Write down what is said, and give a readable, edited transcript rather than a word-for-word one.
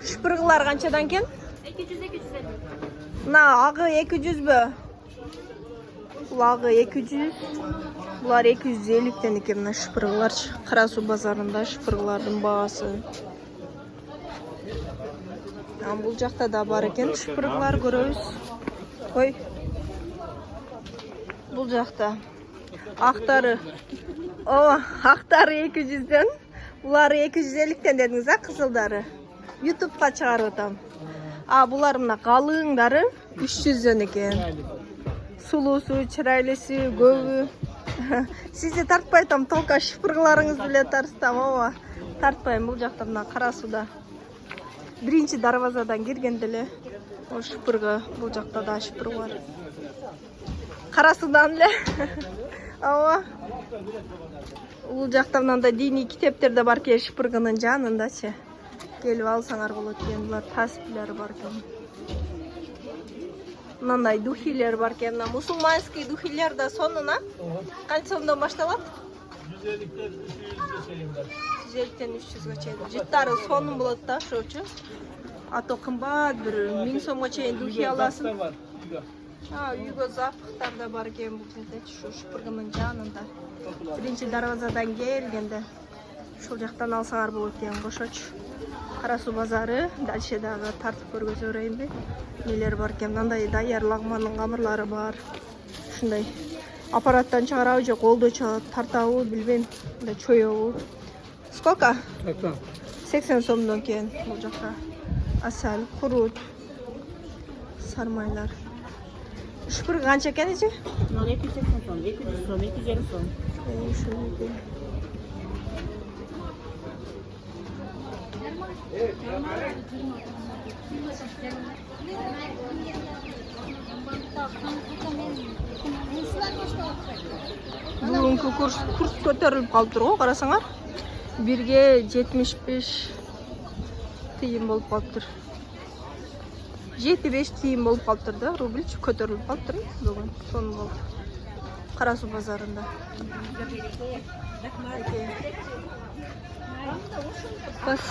Шпыргылар канчадан экен? 200-250. Мына агы 200бү? Бул агы 200. Булар 250тен экен мына шпыргыларчы. Кара суу базарында шпыргылардын баасы. Бул жакта да бар экен шпыргылар, көрөбүз. Ой. Бул жакта актары. Актары 200ден. Булар 250тен дедиңиз, кызылдары. YouTube'га чыгарып атам. Булар мына калыңдары 300ден экен. Сулуусу, чырайлысы, көбү. Сизди тартпай атам, толка шпыргыларыңызды эле тартсам, ооба. Тартпайм, бул жакта мына кара сууда. Биринчи дарбазадан киргенде эле шпыргы, бул жакта да шпыргы бар. Кара суудан эле. Ооба. Бул жакта мындай диний китептер да бар экен шпыргынын жанындачы. Келип алсаңар болот экен, булар таспилер бар экен. Мындай духилер бар экен, мусулманский духилер да сонуна. Канча сомдон башталат? 150-тен 300га чейин. Жыттары сонун болот да, ошочу. Ато кымбат, бир 1000 сомго чейин духи аласың. Үйгө запахтар да бар экен бул жерде, ушу шпыргынын жанында. Биринчи дарбазадан келгенде ушул жактан алсаңар болот экен, кошочу. Кара суу базары, дальше дагы тартып көргөзө берейинби? Нелер бар экен, мындай даярлагманын камырлары бар. Ушундай аппараттан чыгарабы же колдо тартабы, билбейм. Мындай чоёбу. Сколько? 80 сомдон экен бул жакта. Асал, курут, сармайлар. Шпыргы канча экен эже? 280 сом, 200 сом, 250 сом. Бүгүнкү курс көтөрүлүп калыптыр го, карасаңар. 1ге 75 тыйын болуп калыптыр. 75 тыйын болуп калыптыр да, рубльчи көтөрүлүп калыптыр бүгүн. Сонун болду. Кара суу базарында. Бас.